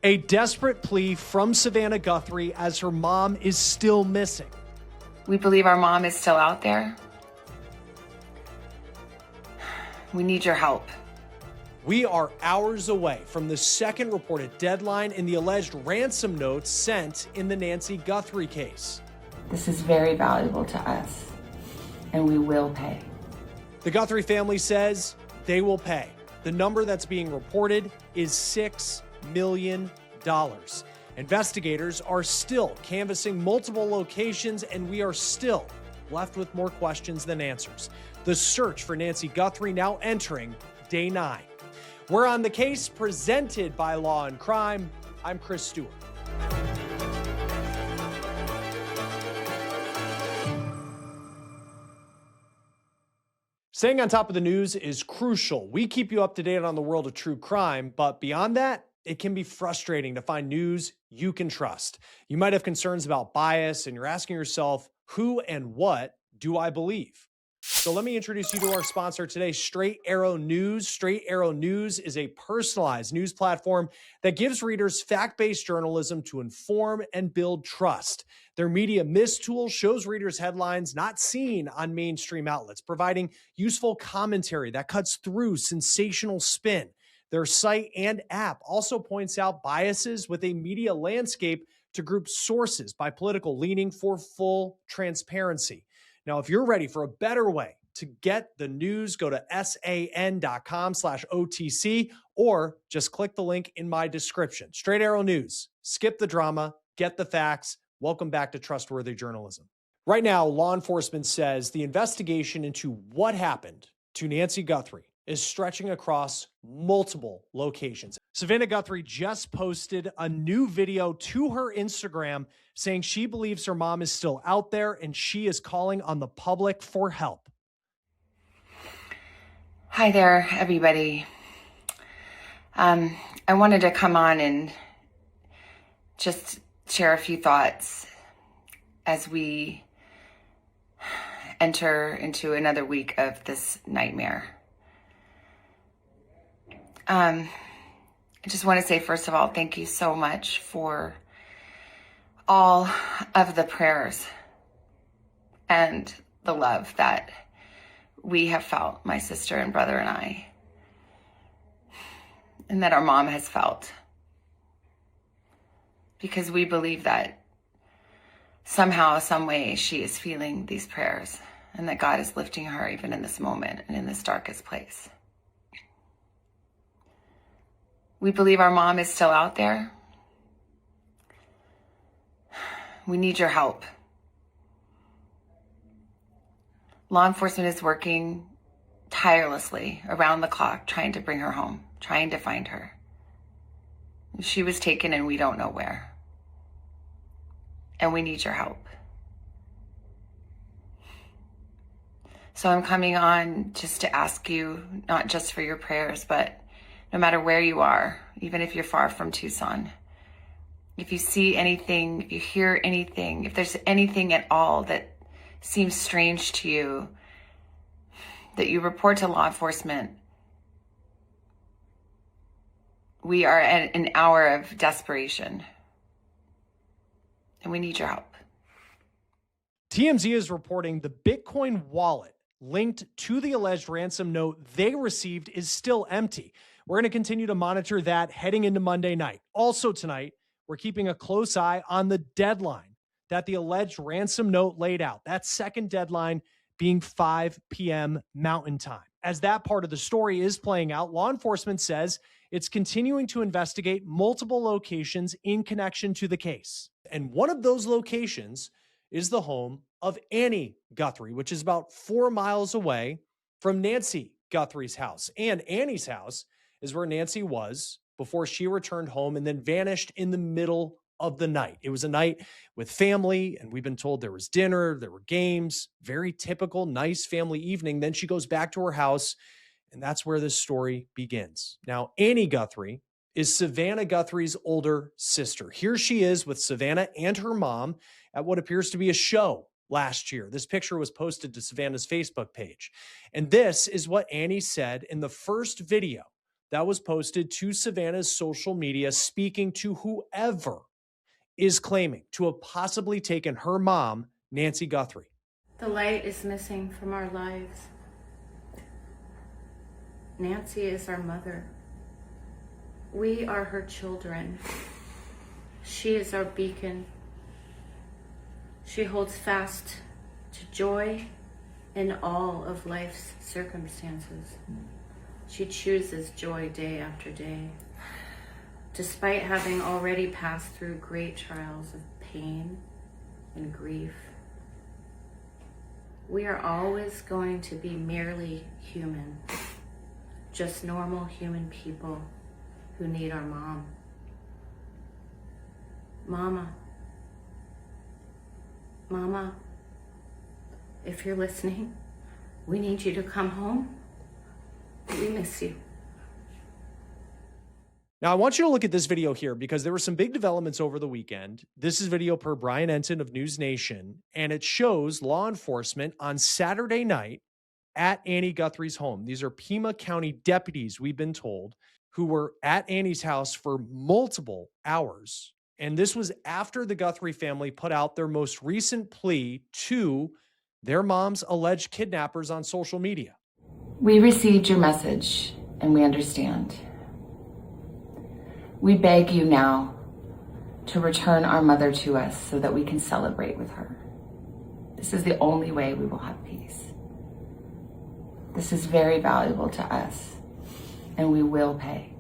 A desperate plea from Savannah Guthrie as her mom is still missing. We believe our mom is still out there. We need your help. We are hours away from the second reported deadline in the alleged ransom notes sent in the Nancy Guthrie case. This is very valuable to us, and we will pay. The Guthrie family says they will pay. The number that's being reported is $6 million. Investigators are still canvassing multiple locations, and we are still left with more questions than answers. The search for Nancy Guthrie now entering day 9. We're on the case presented by Law&Crime. I'm Chris Stewart. Staying on top of the news is crucial. We keep you up to date on the world of true crime, but beyond that, it can be frustrating to find news you can trust. You might have concerns about bias, and you're asking yourself, who and what do I believe? So let me introduce you to our sponsor today, Straight Arrow News. Straight Arrow News is a personalized news platform that gives readers fact-based journalism to inform and build trust. Their media mist tool shows readers headlines not seen on mainstream outlets, providing useful commentary that cuts through sensational spin. Their site and app also points out biases with a media landscape to group sources by political leaning for full transparency. Now, if you're ready for a better way to get the news, go to san.com/OTC or just click the link in my description. Straight Arrow News. Skip the drama, get the facts. Welcome back to trustworthy journalism. Right now, law enforcement says the investigation into what happened to Nancy Guthrie is stretching across multiple locations. Savannah Guthrie just posted a new video to her Instagram saying she believes her mom is still out there and she is calling on the public for help. Hi there, everybody. I wanted to come on and just share a few thoughts as we enter into another week of this nightmare. I just want to say, first of all, thank you so much for all of the prayers and the love that we have felt, my sister and brother and I, and that our mom has felt. Because we believe that somehow, some way, she is feeling these prayers and that God is lifting her even in this moment and in this darkest place. We believe our mom is still out there. We need your help. Law enforcement is working tirelessly around the clock trying to bring her home, trying to find her. She was taken and we don't know where. And we need your help. So I'm coming on just to ask you, not just for your prayers, but no matter where you are, even if you're far from Tucson, if you see anything, if you hear anything, if there's anything at all that seems strange to you, that you report to law enforcement. We are at an hour of desperation, and we need your help. TMZ is reporting the Bitcoin wallet linked to the alleged ransom note they received is still empty. We're going to continue to monitor that heading into Monday night. Also tonight, we're keeping a close eye on the deadline that the alleged ransom note laid out. That second deadline being 5 p.m. Mountain Time. As that part of the story is playing out, law enforcement says it's continuing to investigate multiple locations in connection to the case. And one of those locations is the home of Annie Guthrie, which is about 4 miles away from Nancy Guthrie's house. And Annie's house is where Nancy was before she returned home and then vanished in the middle of the night. It was a night with family, and we've been told there was dinner, there were games, very typical, nice family evening. Then she goes back to her house, and that's where this story begins. Now, Annie Guthrie is Savannah Guthrie's older sister. Here she is with Savannah and her mom at what appears to be a show last year. This picture was posted to Savannah's Facebook page. And this is what Annie said in the first video that was posted to Savannah's social media speaking to whoever is claiming to have possibly taken her mom, Nancy Guthrie. The light is missing from our lives. Nancy is our mother. We are her children. She is our beacon. She holds fast to joy in all of life's circumstances. She chooses joy day after day, despite having already passed through great trials of pain and grief. We are always going to be merely human, just normal human people who need our mom. Mama, if you're listening, we need you to come home. We miss you. Now, I want you to look at this video here because there were some big developments over the weekend. This is video per Brian Ensign of News Nation, and it shows law enforcement on Saturday night at Annie Guthrie's home. These are Pima County deputies, we've been told, who were at Annie's house for multiple hours. And this was after the Guthrie family put out their most recent plea to their mom's alleged kidnappers on social media. We received your message and we understand. We beg you now to return our mother to us so that we can celebrate with her. This is the only way we will have peace. This is very valuable to us, and we will pay.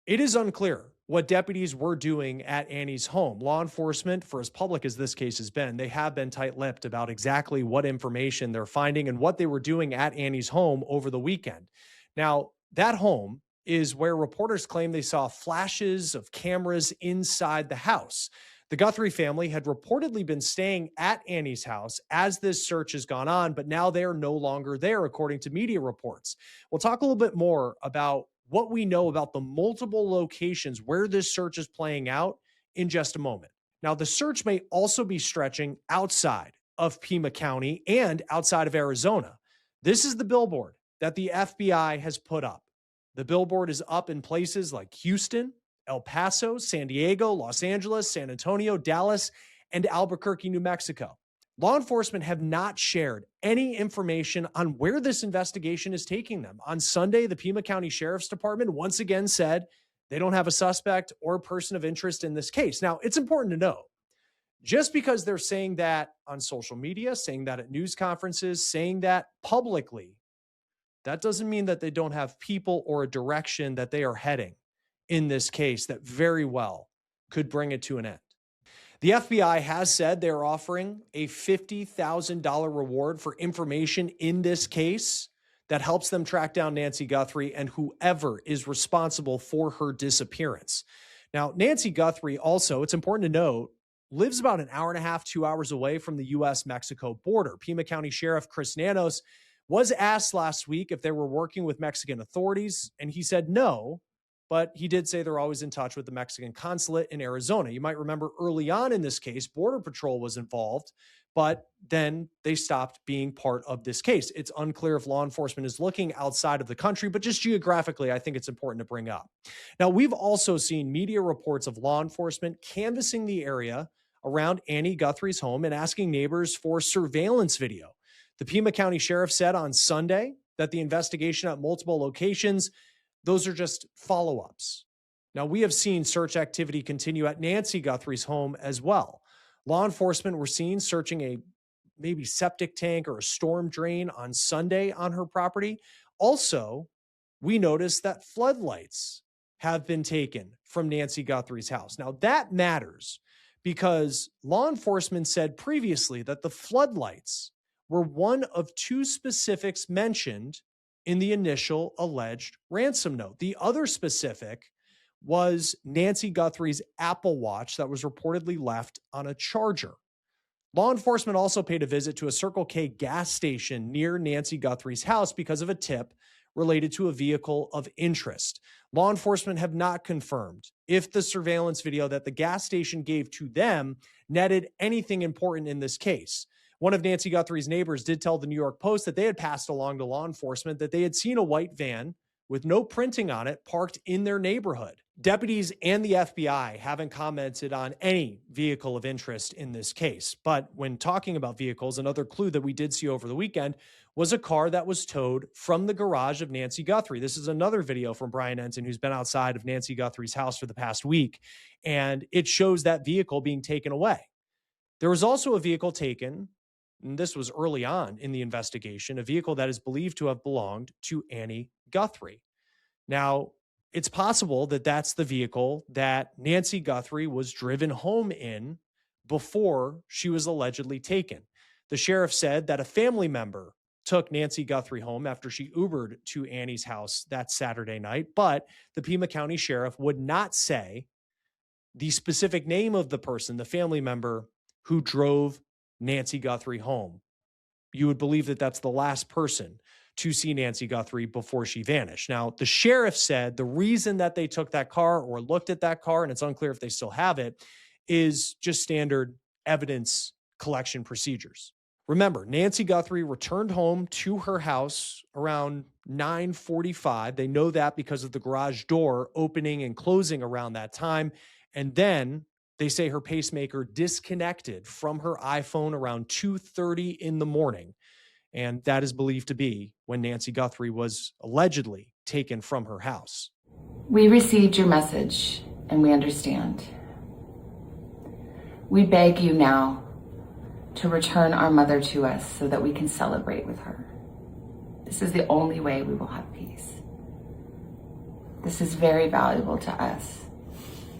It is unclear what deputies were doing at Annie's home. Law enforcement, for as public as this case has been, they have been tight-lipped about exactly what information they're finding and what they were doing at Annie's home over the weekend. Now, that home is where reporters claim they saw flashes of cameras inside the house. The Guthrie family had reportedly been staying at Annie's house as this search has gone on, but now they're no longer there, according to media reports. We'll talk a little bit more about what we know about the multiple locations where this search is playing out in just a moment. Now, the search may also be stretching outside of Pima County and outside of Arizona. This is the billboard that the FBI has put up. The billboard is up in places like Houston, El Paso, San Diego, Los Angeles, San Antonio, Dallas, and Albuquerque, New Mexico. Law enforcement have not shared any information on where this investigation is taking them. On Sunday, the Pima County Sheriff's Department once again said they don't have a suspect or person of interest in this case. Now, it's important to know, just because they're saying that on social media, saying that at news conferences, saying that publicly, that doesn't mean that they don't have people or a direction that they are heading in this case that very well could bring it to an end. The FBI has said they're offering a $50,000 reward for information in this case that helps them track down Nancy Guthrie and whoever is responsible for her disappearance. Now, Nancy Guthrie also, it's important to note, lives about an hour and a half, 2 hours away from the U.S.-Mexico border. Pima County Sheriff Chris Nanos was asked last week if they were working with Mexican authorities, and he said no. But he did say they're always in touch with the Mexican consulate in Arizona. You might remember early on in this case, Border Patrol was involved, but then they stopped being part of this case. It's unclear if law enforcement is looking outside of the country, but just geographically, I think it's important to bring up. Now, we've also seen media reports of law enforcement canvassing the area around Annie Guthrie's home and asking neighbors for surveillance video. The Pima County Sheriff said on Sunday that the investigation at multiple locations, those are just follow-ups. Now, we have seen search activity continue at Nancy Guthrie's home as well. Law enforcement were seen searching a maybe septic tank or a storm drain on Sunday on her property. Also, we noticed that floodlights have been taken from Nancy Guthrie's house. Now, that matters because law enforcement said previously that the floodlights were one of two specifics mentioned in the initial alleged ransom note. The other specific was Nancy Guthrie's Apple Watch that was reportedly left on a charger. Law enforcement also paid a visit to a Circle K gas station near Nancy Guthrie's house because of a tip related to a vehicle of interest. Law enforcement have not confirmed if the surveillance video that the gas station gave to them netted anything important in this case. One of Nancy Guthrie's neighbors did tell the New York Post that they had passed along to law enforcement that they had seen a white van with no printing on it parked in their neighborhood. Deputies and the FBI haven't commented on any vehicle of interest in this case. But when talking about vehicles, another clue that we did see over the weekend was a car that was towed from the garage of Nancy Guthrie. This is another video from Brian Ensign, who's been outside of Nancy Guthrie's house for the past week, and it shows that vehicle being taken away. There was also a vehicle taken, and this was early on in the investigation, a vehicle that is believed to have belonged to Annie Guthrie. Now, it's possible that that's the vehicle that Nancy Guthrie was driven home in before she was allegedly taken. The sheriff said that a family member took Nancy Guthrie home after she Ubered to Annie's house that Saturday night, but the Pima County Sheriff would not say the specific name of the person, the family member who drove Nancy Guthrie home. You would believe that that's the last person to see Nancy Guthrie before she vanished. Now, the sheriff said the reason that they took that car or looked at that car, and it's unclear if they still have it, is just standard evidence collection procedures. Remember, Nancy Guthrie returned home to her house around 9:45. They know that because of the garage door opening and closing around that time. And then they say her pacemaker disconnected from her iPhone around 2:30 in the morning. And that is believed to be when Nancy Guthrie was allegedly taken from her house. We received your message and we understand. We beg you now to return our mother to us so that we can celebrate with her. This is the only way we will have peace. This is very valuable to us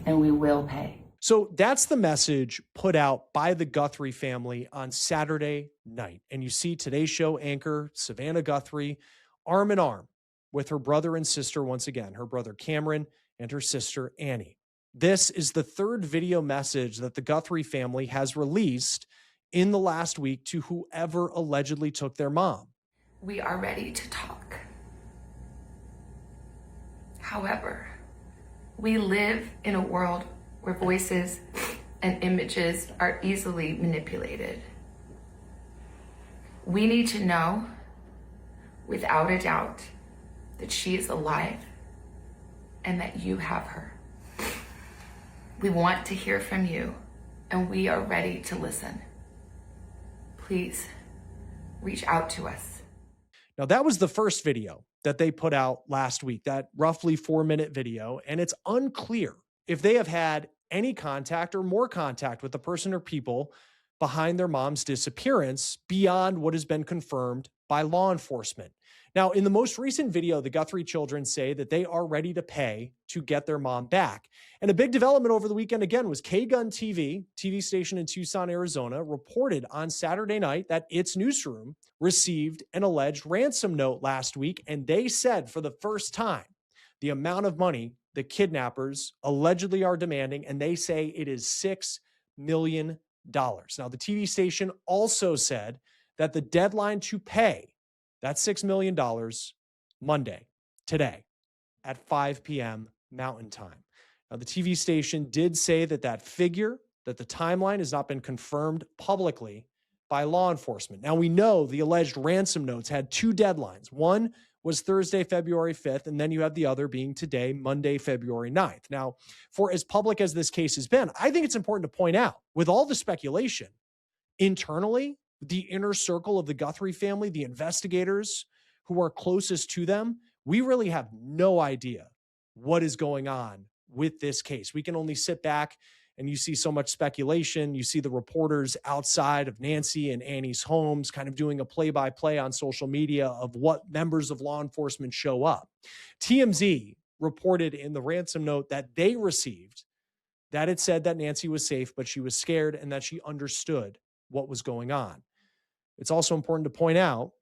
and we will pay. So that's the message put out by the Guthrie family on Saturday night. And you see Today's Show anchor Savannah Guthrie arm in arm with her brother and sister once again, her brother Cameron and her sister Annie. This is the third video message that the Guthrie family has released in the last week to whoever allegedly took their mom. We are ready to talk. However, we live in a world where voices and images are easily manipulated. We need to know, without a doubt, that she is alive and that you have her. We want to hear from you, and we are ready to listen. Please reach out to us. Now, that was the first video that they put out last week, that roughly 4-minute video, and it's unclear if they have had any contact or more contact with the person or people behind their mom's disappearance beyond what has been confirmed by law enforcement. Now, in the most recent video, the Guthrie children say that they are ready to pay to get their mom back. And a big development over the weekend, again, was K-Gun TV station in Tucson, Arizona, reported on Saturday night that its newsroom received an alleged ransom note last week. And they said for the first time, the amount of money the kidnappers allegedly are demanding, and they say it is $6 million. Now, the TV station also said that the deadline to pay that $6 million Monday, today, at 5 p.m. Mountain Time. Now, the TV station did say that that figure, that the timeline has not been confirmed publicly by law enforcement. Now, we know the alleged ransom notes had two deadlines. One was Thursday, February 5th, and then you have the other being today, Monday, February 9th. Now, for as public as this case has been, I think it's important to point out, with all the speculation, internally, the inner circle of the Guthrie family, the investigators who are closest to them, we really have no idea what is going on with this case. We can only sit back and you see so much speculation. You see the reporters outside of Nancy and Annie's homes kind of doing a play-by-play on social media of what members of law enforcement show up. TMZ reported in the ransom note that they received that it said that Nancy was safe, but she was scared and that she understood what was going on. It's also important to point out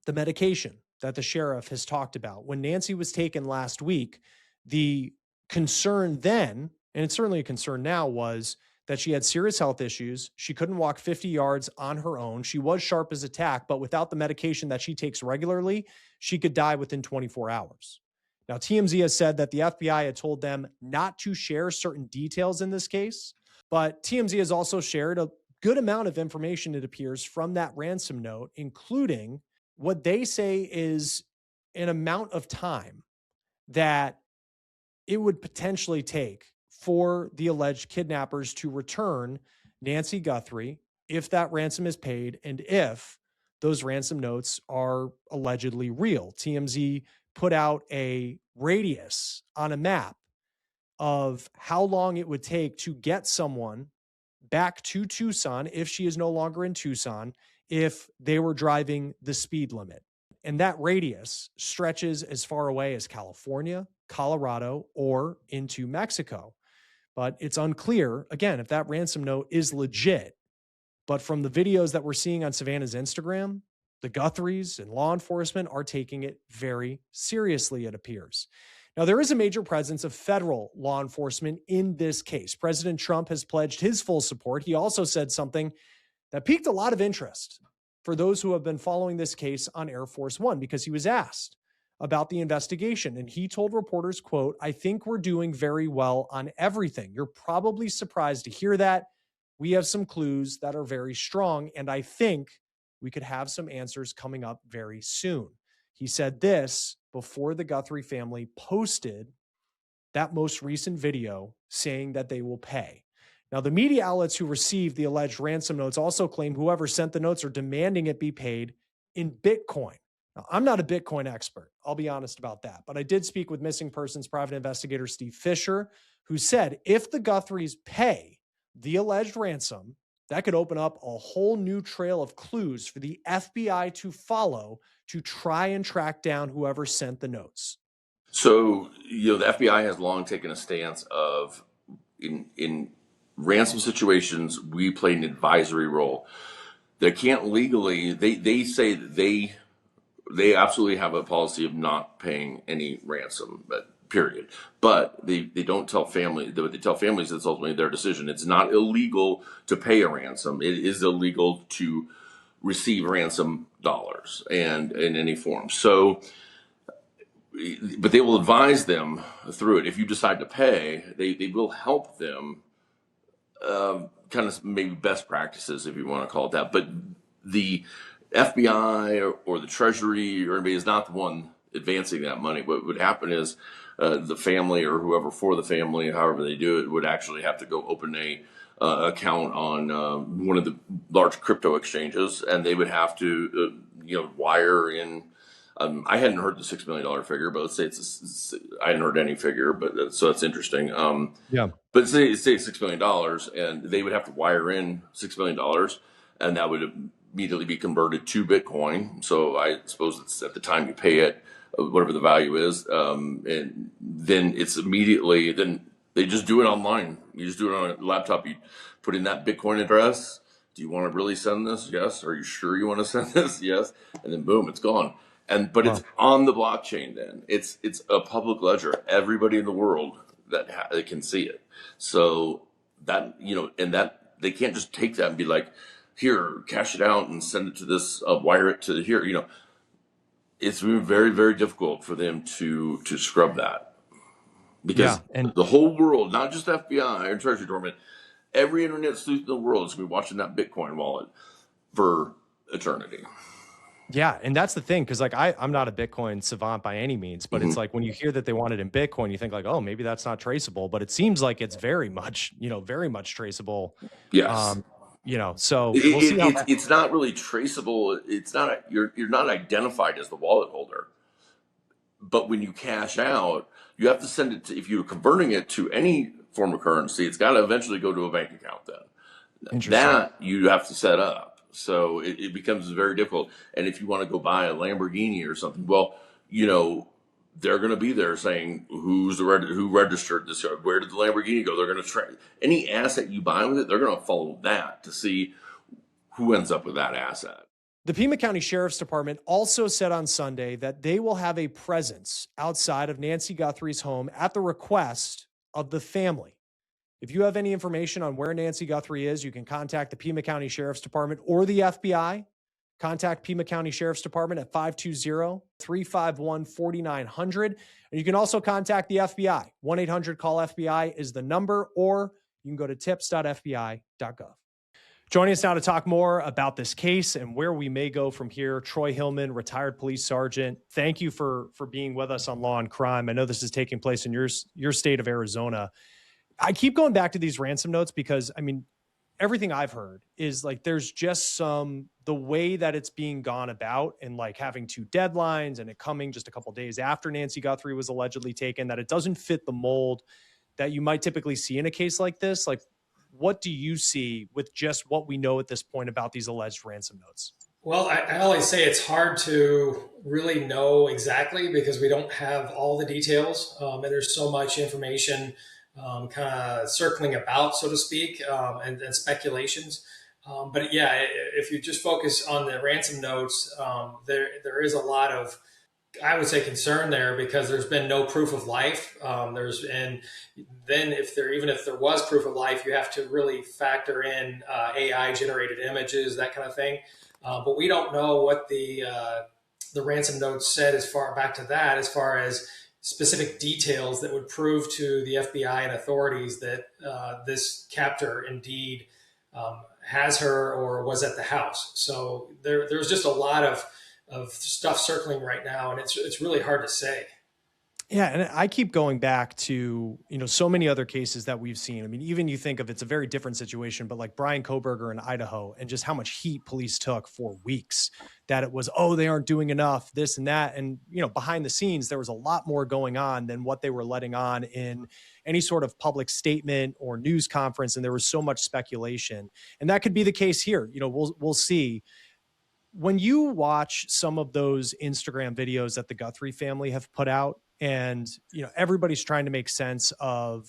the medication that the sheriff has talked about. When Nancy was taken last week, the concern then, and it's certainly a concern now, was that she had serious health issues. She couldn't walk 50 yards on her own. She was sharp as a tack, but without the medication that she takes regularly, she could die within 24 hours. Now, TMZ has said that the FBI had told them not to share certain details in this case, but TMZ has also shared a good amount of information, it appears, from that ransom note, including what they say is an amount of time that it would potentially take for the alleged kidnappers to return Nancy Guthrie if that ransom is paid and if those ransom notes are allegedly real. TMZ put out a radius on a map of how long it would take to get someone back to Tucson if she is no longer in Tucson, if they were driving the speed limit. And that radius stretches as far away as California, Colorado, or into Mexico. But it's unclear, again, if that ransom note is legit. But from the videos that we're seeing on Savannah's Instagram, the Guthries and law enforcement are taking it very seriously, it appears. Now, there is a major presence of federal law enforcement in this case. President Trump has pledged his full support. He also said something that piqued a lot of interest for those who have been following this case on Air Force One, because he was asked about the investigation. And he told reporters, quote, "I think we're doing very well on everything. You're probably surprised to hear that. We have some clues that are very strong, and I think we could have some answers coming up very soon." He said this before the Guthrie family posted that most recent video saying that they will pay. Now, the media outlets who received the alleged ransom notes also claim whoever sent the notes are demanding it be paid in Bitcoin. Now, I'm not a Bitcoin expert. I'll be honest about that. But I did speak with missing persons private investigator Steve Fisher, who said if the Guthries pay the alleged ransom, that could open up a whole new trail of clues for the FBI to follow to try and track down whoever sent the notes. So, the FBI has long taken a stance of in ransom situations, we play an advisory role. They can't legally, they say that they absolutely have a policy of not paying any ransom, period. But they don't tell family, what they tell families is ultimately their decision. It's not illegal to pay a ransom. It is illegal to receive ransom dollars and in any form. So, but they will advise them through it. If you decide to pay, they will help them kind of maybe best practices, if you want to call it that. But the FBI or the Treasury or anybody is not the one advancing that money. What would happen is the family or whoever for the family, however they do it, would actually have to go open a account on one of the large crypto exchanges, and they would have to wire in. I hadn't heard the $6 million figure, but let's say I hadn't heard any figure, but so that's interesting. Yeah. But say $6 million, and they would have to wire in $6 million, and that would immediately be converted to Bitcoin. So I suppose it's at the time you pay it, whatever the value is, and then it's immediately, then they just do it online. You just do it on a laptop. You put in that Bitcoin address. Do you want to really send this? Yes. Are you sure you want to send this? Yes. And then boom, it's gone. But it's on the blockchain. Then it's a public ledger. Everybody in the world that can see it. So that and that they can't just take that and be like, here, cash it out and send it to this, wire it to here. It's been very, very difficult for them to scrub that because and the whole world, not just FBI or Treasury Department, every internet sleuth in the world is going to be watching that Bitcoin wallet for eternity. Yeah. And that's the thing. Cause I'm not a Bitcoin savant by any means, but it's like when you hear that they want it in Bitcoin, you think like, oh, maybe that's not traceable, but it seems like it's very much traceable. Yes. So we'll see how it's not really traceable. It's not, you're not identified as the wallet holder, but when you cash out, you have to send it to, if you're converting it to any form of currency, it's got to eventually go to a bank account then. That you have to set up. So it becomes very difficult. And if you want to go buy a Lamborghini or something, well, they're going to be there saying who registered this, where did the Lamborghini go? They're going to track any asset you buy with it. They're going to follow that to see who ends up with that asset. The Pima County Sheriff's Department also said on Sunday that they will have a presence outside of Nancy Guthrie's home at the request of the family. If you have any information on where Nancy Guthrie is, you can contact the Pima County Sheriff's Department or the FBI. Contact Pima County Sheriff's Department at 520-351-4900. And you can also contact the FBI. 1-800-CALL-FBI is the number, or you can go to tips.fbi.gov. Joining us now to talk more about this case and where we may go from here, Troy Hillman, retired police sergeant. Thank you for being with us on Law and Crime. I know this is taking place in your state of Arizona. I keep going back to these ransom notes because, I mean, everything I've heard is like there's just the way that it's being gone about and like having two deadlines and it coming just a couple days after Nancy Guthrie was allegedly taken, that it doesn't fit the mold that you might typically see in a case like this. Like, what do you see with just what we know at this point about these alleged ransom notes? Well, I always say it's hard to really know exactly because we don't have all the details, and there's so much information kind of circling about, so to speak, and speculations. But yeah, if you just focus on the ransom notes, there is a lot of, I would say, concern there because there's been no proof of life. And then even if there was proof of life, you have to really factor in AI generated images, that kind of thing. But we don't know what the ransom notes said as far back to that, as far as specific details that would prove to the FBI and authorities that this captor indeed has her or was at the house. So there's just a lot of stuff circling right now, and it's really hard to say. Yeah, and I keep going back to, so many other cases that we've seen. I mean, even you think of, it's a very different situation, but like Brian Koberger in Idaho and just how much heat police took for weeks, that it was, oh, they aren't doing enough, this and that. And, behind the scenes, there was a lot more going on than what they were letting on in any sort of public statement or news conference. And there was so much speculation. And that could be the case here. We'll see. When you watch some of those Instagram videos that the Guthrie family have put out, and, everybody's trying to make sense of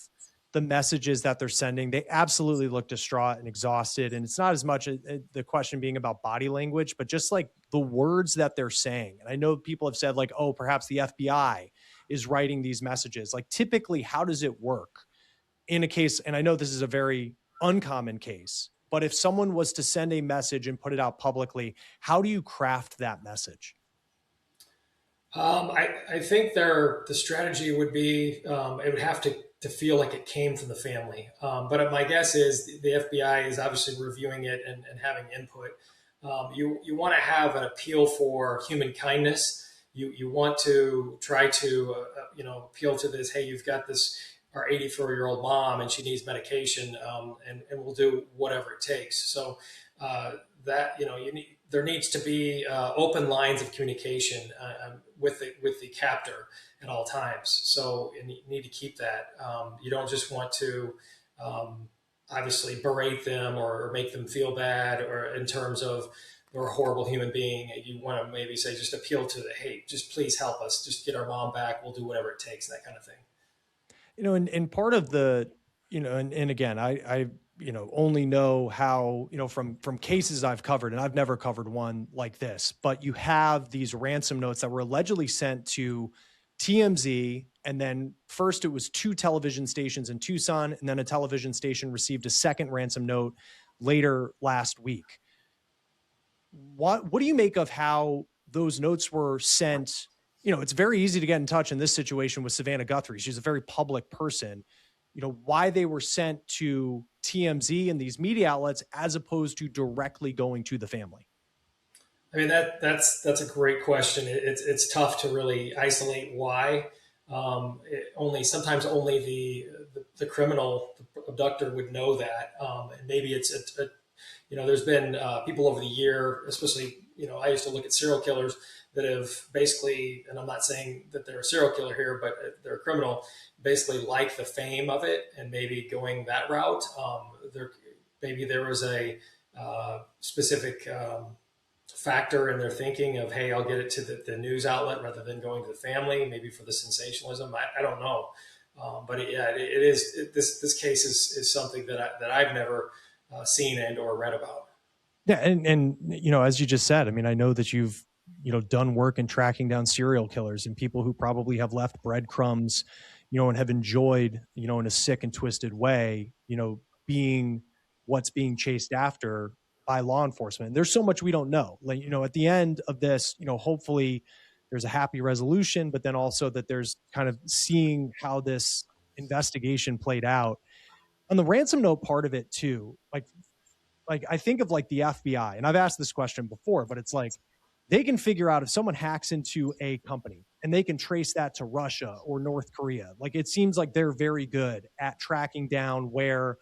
the messages that they're sending, they absolutely look distraught and exhausted. And it's not as much the question being about body language, but just like the words that they're saying. And I know people have said like, oh, perhaps the FBI is writing these messages. Like, typically, how does it work in a case? And I know this is a very uncommon case, but if someone was to send a message and put it out publicly, how do you craft that message? I think the strategy would be it would have to feel like it came from the family. But my guess is the FBI is obviously reviewing it and having input. You want to have an appeal for human kindness. You want to try to appeal to this. Hey, you've got our 84-year-old mom and she needs medication, and we'll do whatever it takes. So there needs to be open lines of communication with the captor at all times. So you need to keep that. You don't just want to obviously berate them or make them feel bad, or in terms of they're a horrible human being. You want to maybe say, just appeal to hey, just please help us, just get our mom back. We'll do whatever it takes, that kind of thing. And part of the, and again, I only know how, from cases I've covered, and I've never covered one like this, but you have these ransom notes that were allegedly sent to TMZ. And then first it was 2 television stations in Tucson, and then a television station received a second ransom note later last week. What do you make of how those notes were sent? It's very easy to get in touch in this situation with Savannah Guthrie. She's a very public person. Why they were sent to TMZ and these media outlets as opposed to directly going to the family? I mean, that's a great question. It's tough to really isolate why. Sometimes only the criminal, the abductor, would know that. And maybe it's there's been people over the year, especially I used to look at serial killers that have basically, and I'm not saying that they're a serial killer here, but they're a criminal, basically like the fame of it and maybe going that route. Maybe there was a specific factor in their thinking of, hey, I'll get it to the news outlet rather than going to the family, maybe for the sensationalism. I don't know. But it is, this case is something that I've never seen and or read about. Yeah. And, as you just said, I mean, I know that you've, done work in tracking down serial killers and people who probably have left breadcrumbs, and have enjoyed, in a sick and twisted way, being what's being chased after by law enforcement. There's so much we don't know. Like, at the end of this, hopefully there's a happy resolution, but then also that there's kind of seeing how this investigation played out. On the ransom note part of it too, like like, I think of like the FBI, and I've asked this question before, but it's like they can figure out if someone hacks into a company and they can trace that to Russia or North Korea. Like, it seems like they're very good at tracking down where,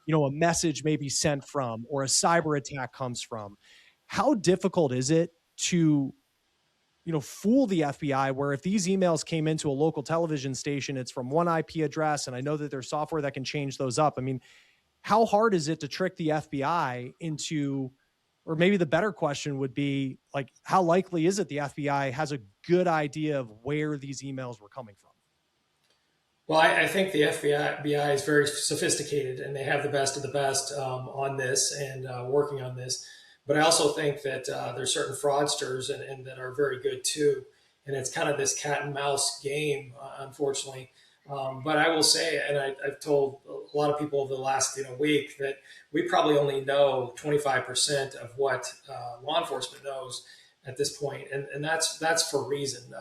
a message may be sent from or a cyber attack comes from. How difficult is it to, fool the FBI, where if these emails came into a local television station, it's from one IP address, and I know that there's software that can change those up. I mean, how hard is it to trick the FBI into, or maybe the better question would be like, how likely is it the FBI has a good idea of where these emails were coming from? Well, I think the FBI is very sophisticated, and they have the best of the best on this and working on this. But I also think that there's certain fraudsters and that are very good too. And it's kind of this cat and mouse game, unfortunately. But I will say, and I've told a lot of people over the last week, that we probably only know 25% of what law enforcement knows at this point, and that's for a reason.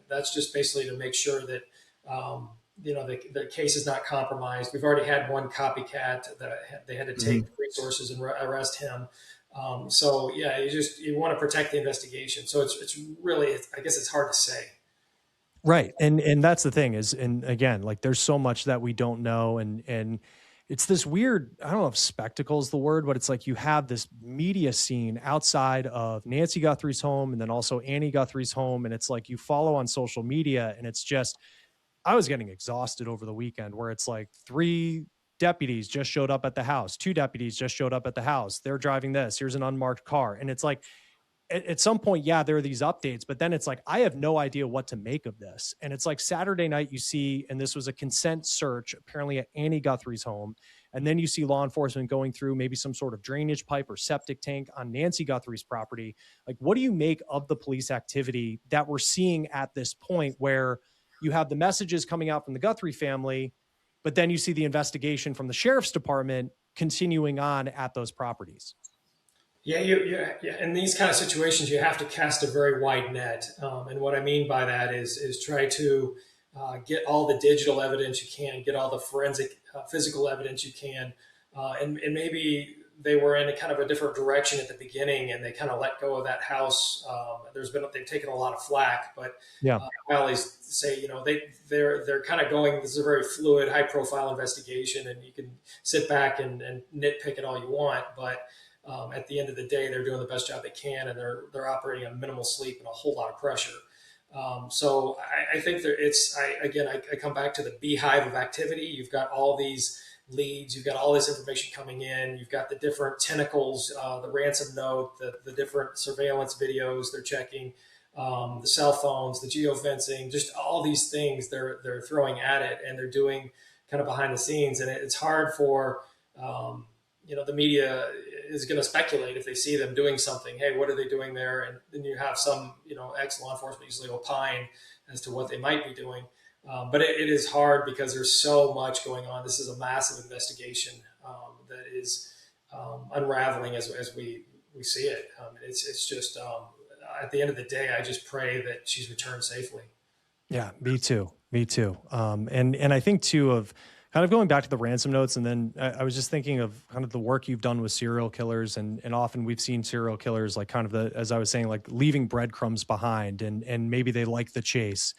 That's just basically to make sure that the case is not compromised. We've already had one copycat that they had to take resources and arrest him. So yeah, you want to protect the investigation. So it's really, I guess it's hard to say. Right. And that's the thing is, and again, like there's so much that we don't know. And it's this weird, I don't know if spectacle is the word, but it's like you have this media scene outside of Nancy Guthrie's home and then also Annie Guthrie's home. And it's like you follow on social media and it's just, I was getting exhausted over the weekend where it's like 3 deputies just showed up at the house. 2 deputies just showed up at the house. They're driving this. Here's an unmarked car. And it's like, at some point, yeah, there are these updates, but then it's like, I have no idea what to make of this. And it's like Saturday night you see, and this was a consent search apparently at Annie Guthrie's home. And then you see law enforcement going through maybe some sort of drainage pipe or septic tank on Nancy Guthrie's property. Like, what do you make of the police activity that we're seeing at this point where you have the messages coming out from the Guthrie family, but then you see the investigation from the sheriff's department continuing on at those properties? Yeah, in these kind of situations, you have to cast a very wide net. And what I mean by that is try to get all the digital evidence you can, get all the forensic physical evidence you can. And maybe they were in a kind of a different direction at the beginning and they kind of let go of that house. They've taken a lot of flack, but yeah, I always say, they're kind of going, this is a very fluid, high profile investigation and you can sit back and nitpick it all you want. But at the end of the day, they're doing the best job they can, and they're operating on minimal sleep and a whole lot of pressure. So I think I come back to the beehive of activity. You've got all these leads, you've got all this information coming in, you've got the different tentacles, the ransom note, the different surveillance videos they're checking, the cell phones, the geofencing, just all these things they're throwing at it, and they're doing kind of behind the scenes, and it's hard for the media is going to speculate if they see them doing something. Hey, what are they doing there? And then you have some, ex-law enforcement usually opine as to what they might be doing. But it is hard because there's so much going on. This is a massive investigation that is unraveling as we see it. It's just at the end of the day, I just pray that she's returned safely. Yeah, me too. And I think too of kind of going back to the ransom notes, and then I was just thinking of kind of the work you've done with serial killers, and often we've seen serial killers like kind of as I was saying, like leaving breadcrumbs behind, and maybe they like the chase.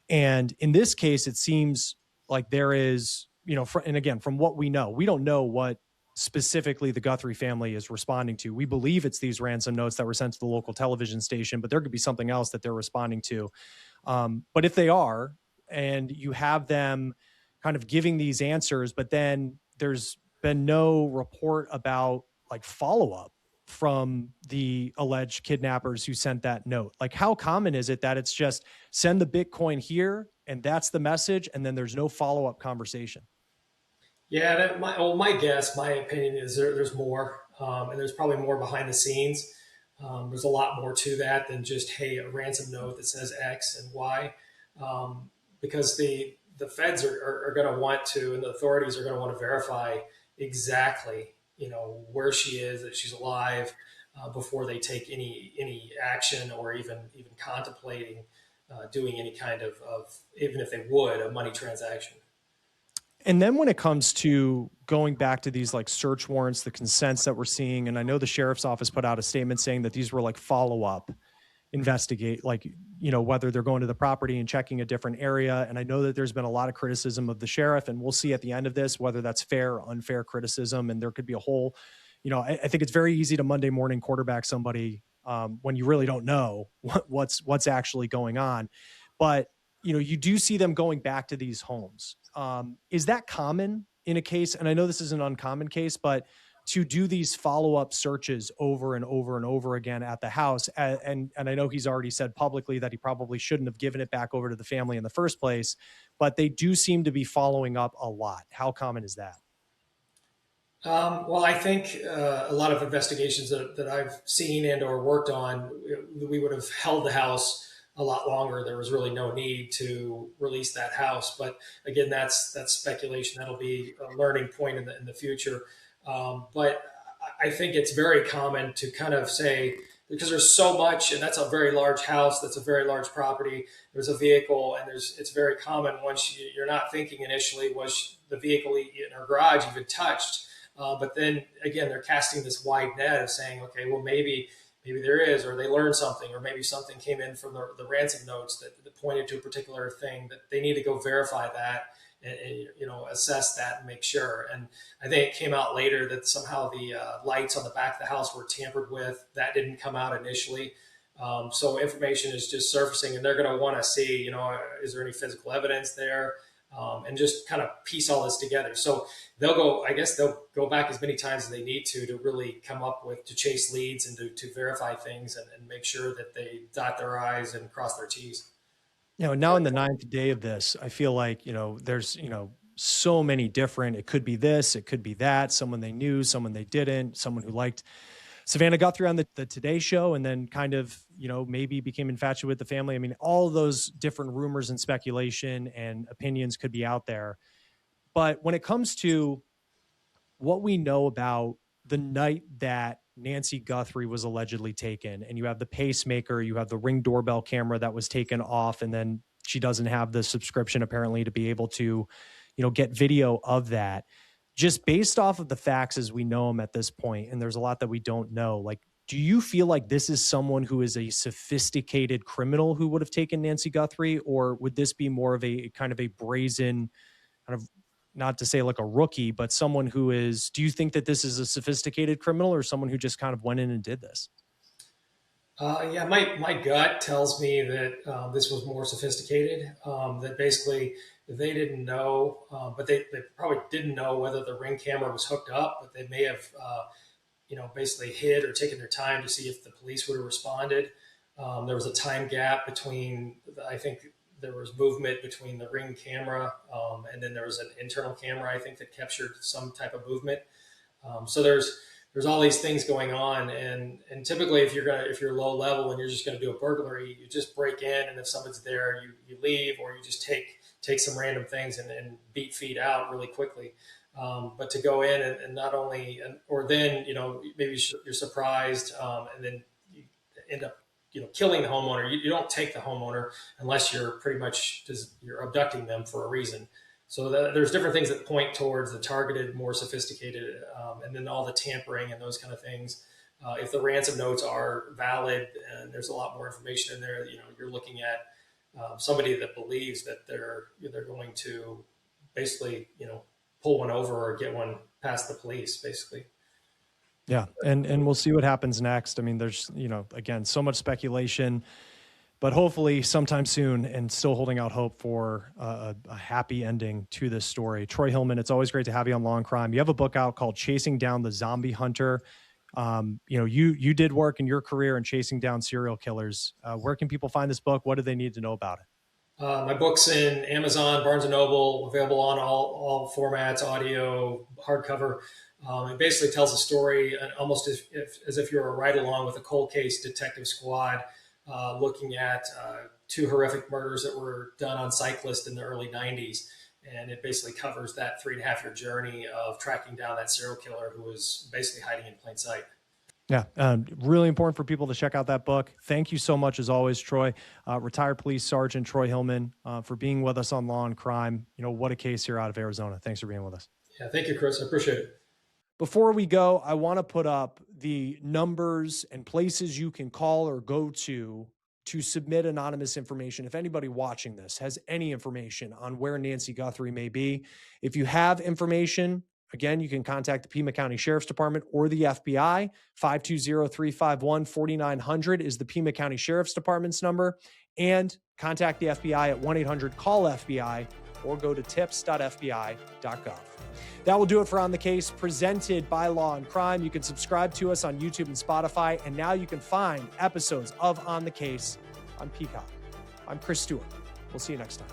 And in this case, it seems like there is, and again, from what we know, we don't know what specifically the Guthrie family is responding to. We believe it's these ransom notes that were sent to the local television station, but there could be something else that they're responding to. But if they are, and you have them kind of giving these answers, but then there's been no report about like follow-up from the alleged kidnappers who sent that note. Like, how common is it that it's just send the Bitcoin here and that's the message, and then there's no follow-up conversation? Yeah, my guess, my opinion is there's more, and there's probably more behind the scenes. There's a lot more to that than just, hey, a ransom note that says X and Y, because the feds are going to want to, and the authorities are going to want to verify exactly, where she is, that she's alive, before they take any action or even contemplating doing any kind of, even if they would, a money transaction. And then when it comes to going back to these like search warrants, the consents that we're seeing, and I know the sheriff's office put out a statement saying that these were like follow up investigate, like, whether they're going to the property and checking a different area. And I know that there's been a lot of criticism of the sheriff, and we'll see at the end of this whether that's fair or unfair criticism. And there could be a whole, I think it's very easy to Monday morning quarterback somebody when you really don't know what's actually going on. But you do see them going back to these homes. Is that common in a case? And I know this is an uncommon case, but to do these follow-up searches over and over and over again at the house. And I know he's already said publicly that he probably shouldn't have given it back over to the family in the first place, but they do seem to be following up a lot. How common is that? Well, I think a lot of investigations that I've seen and or worked on, we would have held the house a lot longer. There was really no need to release that house. But again, that's speculation. That'll be a learning point in the future. But I think it's very common to kind of say, because there's so much, and that's a very large house, that's a very large property, there's a vehicle, and it's very common once you're not thinking initially, was the vehicle in our garage even touched? But then again, they're casting this wide net of saying, okay, well, maybe there is, or they learned something, or maybe something came in from the ransom notes that pointed to a particular thing, that they need to go verify that and assess that and make sure. And I think it came out later that somehow the lights on the back of the house were tampered with. That didn't come out initially. So information is just surfacing, and they're going to want to see, is there any physical evidence there? And just kind of piece all this together. So they'll go back as many times as they need to really come up with, to chase leads and to verify things and make sure that they dot their I's and cross their T's. Now in the ninth day of this, I feel like, there's, so many different, it could be this, it could be that, someone they knew, someone they didn't, someone who liked Savannah Guthrie on the Today Show, and then kind of, maybe became infatuated with the family. I mean, all those different rumors and speculation and opinions could be out there. But when it comes to what we know about the night that Nancy Guthrie was allegedly taken, and you have the pacemaker, you have the Ring doorbell camera that was taken off, and then she doesn't have the subscription apparently to be able to, get video of that. Just based off of the facts as we know them at this point, and there's a lot that we don't know, like, do you feel like this is someone who is a sophisticated criminal who would have taken Nancy Guthrie, or would this be more of a kind of a brazen, kind of, not to say like a rookie, but someone who is, do you think that this is a sophisticated criminal or someone who just kind of went in and did this? Yeah, my gut tells me that this was more sophisticated, that basically they didn't know, but they probably didn't know whether the Ring camera was hooked up, but they may have, basically hid or taken their time to see if the police would have responded. There was a time gap between, I think there was movement between the Ring camera, and then there was an internal camera, I think, that captured some type of movement. So there's all these things going on, and typically if you're low level and you're just going to do a burglary, you just break in, and if someone's there, you leave, or you just take some random things and beat feet out really quickly. But to go in and not only, or then maybe you're surprised, and then you end up killing the homeowner. You don't take the homeowner unless you're pretty much you're abducting them for a reason. So there's different things that point towards the targeted, more sophisticated, and then all the tampering and those kind of things. If the ransom notes are valid and there's a lot more information in there, you're looking at somebody that believes that they're going to basically, pull one over or get one past the police, basically. Yeah. And we'll see what happens next. I mean, there's, again, so much speculation, but hopefully sometime soon, and still holding out hope for a happy ending to this story. Troy Hillman, it's always great to have you on Law&Crime. You have a book out called Chasing Down the Zombie Hunter. You did work in your career in chasing down serial killers. Where can people find this book? What do they need to know about it? My book's in Amazon, Barnes & Noble, available on all formats, audio, hardcover. It basically tells a story almost as if you're a ride-along with a cold case detective squad, looking at two horrific murders that were done on cyclists in the early 90s. And it basically covers that 3.5-year journey of tracking down that serial killer who was basically hiding in plain sight. Yeah, really important for people to check out that book. Thank you so much, as always, Troy, retired police sergeant Troy Hillman, for being with us on Law and Crime. What a case here out of Arizona. Thanks for being with us. Yeah, thank you, Chris. I appreciate it. Before we go, I want to put up the numbers and places you can call or go to submit anonymous information. If anybody watching this has any information on where Nancy Guthrie may be, if you have information, again, you can contact the Pima County Sheriff's Department or the FBI. 520-351-4900 is the Pima County Sheriff's Department's number. And contact the FBI at 1-800-CALL-FBI or go to tips.fbi.gov. That will do it for On the Case, presented by Law and Crime. You can subscribe to us on YouTube and Spotify, and now you can find episodes of On the Case on Peacock. I'm Chris Stewart. We'll see you next time.